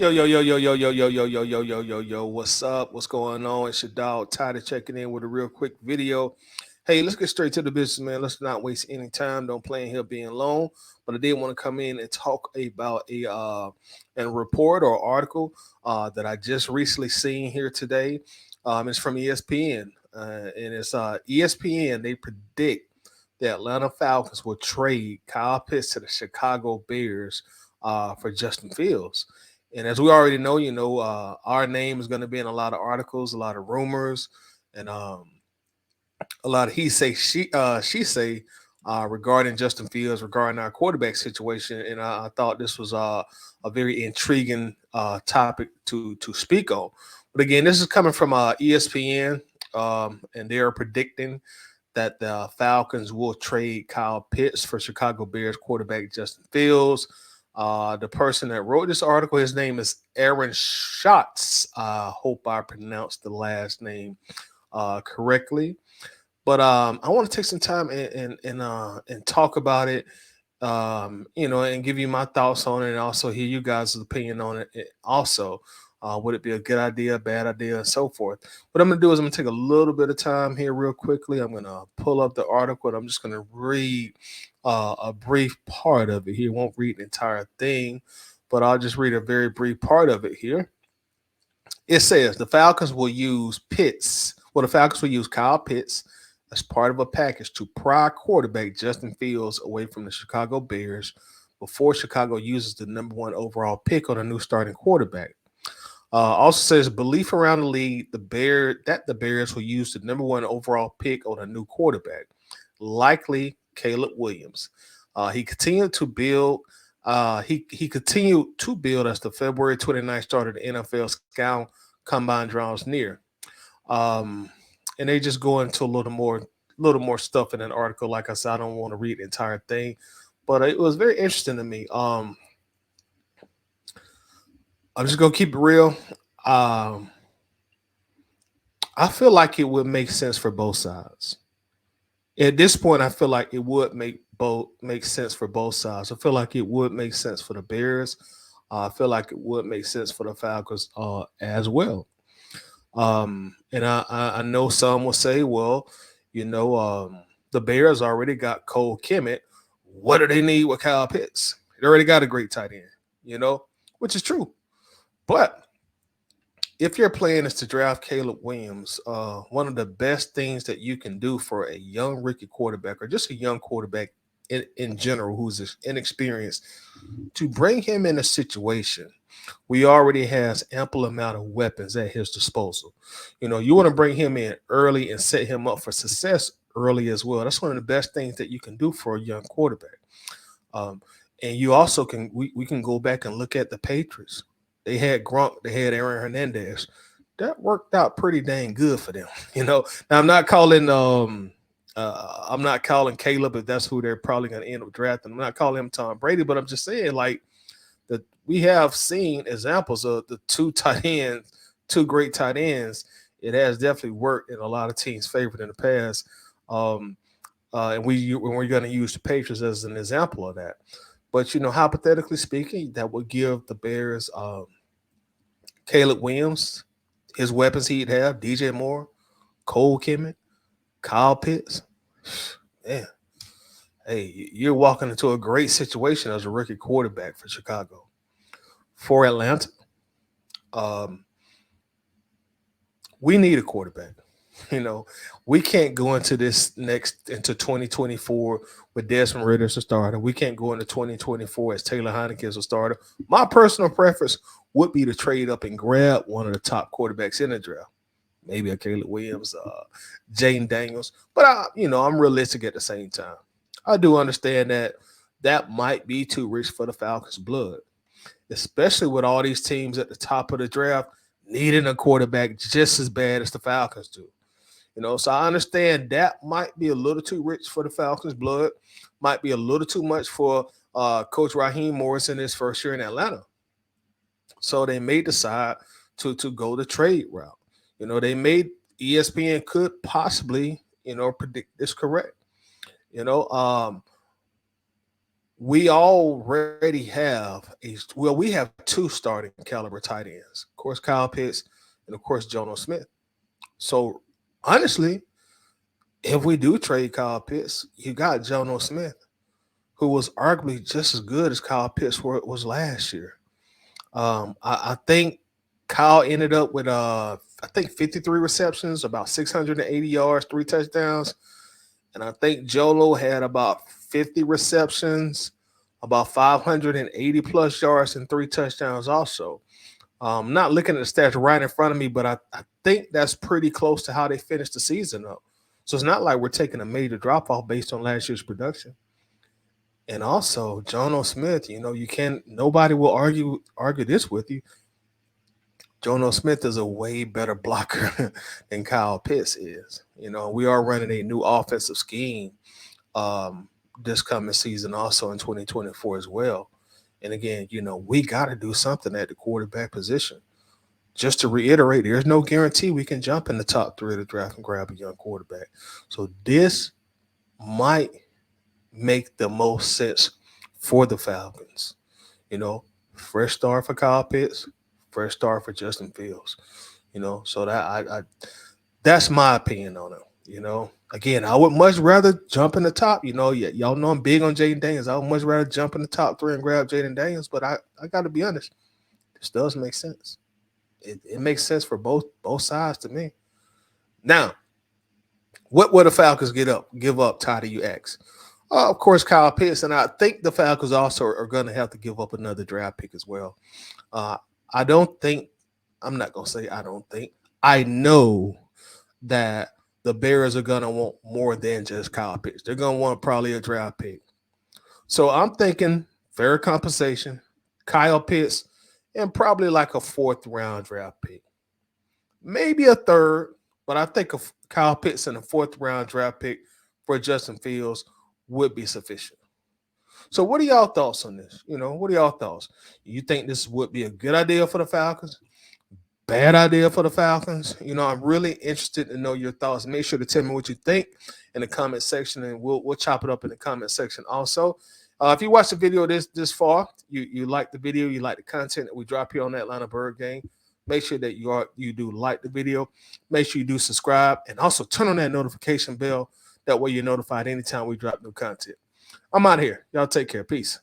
Yo, yo, yo, yo, yo, yo, yo, yo, yo, yo, yo, yo, yo. What's up? What's going on? It's your dog Tyler checking in with a real quick video. Hey, let's get straight to the business, man. Let's not waste any time. Don't plan here being long. But I did want to come in and talk about a report or article that I just recently seen here today. It's from ESPN. And it's ESPN. They predict the Atlanta Falcons will trade Kyle Pitts to the Chicago Bears for Justin Fields. And as we already know, our name is going to be in a lot of articles, a lot of rumors, and a lot of she say regarding Justin Fields, regarding our quarterback situation. And I thought this was a very intriguing topic to speak on. But again, this is coming from ESPN, and they are predicting that the Falcons will trade Kyle Pitts for Chicago Bears quarterback Justin Fields. The person that wrote this article, his name is Aaron Schatz. I hope I pronounced the last name correctly. But I want to take some time and talk about it, and give you my thoughts on it, and also hear you guys' opinion on it. Also, would it be a good idea, a bad idea, and so forth? What I'm gonna do is I'm gonna take a little bit of time here, real quickly. I'm gonna pull up the article, and I'm just gonna read a brief part of it here. Won't read the entire thing, but I'll just read a very brief part of it here. It says the Falcons will use Pitts. Well, the Falcons will use Kyle Pitts as part of a package to pry quarterback Justin Fields away from the Chicago Bears before Chicago uses the number one overall pick on a new starting quarterback. Also says belief around the league the Bears will use the number one overall pick on a new quarterback, likely Caleb Williams. He continued to build. He continued to build as the February 29th started the NFL Scout Combine draws near. Um, and they just go into a little more stuff in an article. Like I said, I don't want to read the entire thing, but it was very interesting to me. I'm just gonna keep it real. Um, I feel like it would make sense for both sides. At this point, I feel like it would make sense for both sides. I feel like it would make sense for the Bears. I feel like it would make sense for the Falcons as well. And I know some will say, well, the Bears already got Cole Kemet. What do they need with Kyle Pitts? They already got a great tight end, which is true. But if your plan is to draft Caleb Williams, one of the best things that you can do for a young rookie quarterback or just a young quarterback in general who's inexperienced, to bring him in a situation we already has ample amount of weapons at his disposal. You want to bring him in early and set him up for success early as well. That's one of the best things that you can do for a young quarterback. Um, and you also we can go back and look at the Patriots. They had Gronk, they had Aaron Hernandez. That worked out pretty dang good for them. Now I'm not calling Caleb if that's who they're probably going to end up drafting. I'm not calling him Tom Brady, but I'm just saying like that we have seen examples of the two great tight ends. It has definitely worked in a lot of teams' favor in the past. Um, and we're going to use the Patriots as an example of that. But hypothetically speaking, that would give the Bears Caleb Williams, his weapons he'd have, DJ Moore, Cole Kimmett, Kyle Pitts. Man, hey, you're walking into a great situation as a rookie quarterback for Chicago. For Atlanta, um, we need a quarterback. You know, we can't go into 2024 with Desmond Ritter as a starter. We can't go into 2024 as Taylor Heineke as a starter. My personal preference would be to trade up and grab one of the top quarterbacks in the draft. Maybe a Caleb Williams, Jaden Daniels. But I'm realistic at the same time. I do understand that that might be too rich for the Falcons' blood, especially with all these teams at the top of the draft needing a quarterback just as bad as the Falcons do. So I understand that might be a little too rich for the Falcons' blood, might be a little too much for Coach Raheem Morris in his first year in Atlanta. So they may decide to go the trade route. They made ESPN could possibly predict this correct. You know, um, we already have we have two starting caliber tight ends. Of course, Kyle Pitts and of course Jono Smith. So honestly, if we do trade Kyle Pitts, you got Jono Smith, who was arguably just as good as Kyle Pitts was last year. I think Kyle ended up with I think 53 receptions, about 680 yards, 3 touchdowns. And I think Jolo had about 50 receptions, about 580 plus yards, and 3 touchdowns also. Not looking at the stats right in front of me, but I think that's pretty close to how they finished the season up. So it's not like we're taking a major drop off based on last year's production. And also, Jono Smith, you can't nobody will argue this with you. Jono Smith is a way better blocker than Kyle Pitts is. We are running a new offensive scheme this coming season, also in 2024 as well. And again, we got to do something at the quarterback position. Just to reiterate, there's no guarantee we can jump in the top three of the draft and grab a young quarterback. So this might make the most sense for the Falcons. You know, fresh start for Kyle Pitts, fresh start for Justin Fields. So I that's my opinion on it. Again, I would much rather jump in the top. Y'all know I'm big on Jaden Daniels. I would much rather jump in the top three and grab Jaden Daniels. But I got to be honest, this does make sense. It makes sense for both sides to me. Now, what will the Falcons give up, Ty, do you ask? Of course, Kyle Pitts, and I think the Falcons also are going to have to give up another draft pick as well. Uh, I don't think, I'm not going to say I don't think, I know that the Bears are going to want more than just Kyle Pitts. They're going to want probably a draft pick. So I'm thinking fair compensation, Kyle Pitts, and probably like a fourth round draft pick. Maybe a third, but I think of Kyle Pitts and a fourth round draft pick for Justin Fields would be sufficient. So, what are y'all thoughts on this? What are y'all thoughts? You think this would be a good idea for the Falcons? Bad idea for the Falcons? I'm really interested to know your thoughts. Make sure to tell me what you think in the comment section, and we'll chop it up in the comment section also. If you watch the video this far, you like the video, you like the content that we drop here on the Atlanta Bird Game. Make sure that you do like the video. Make sure you do subscribe, and also turn on that notification bell. That way you're notified anytime we drop new content. I'm out of here. Y'all take care. Peace.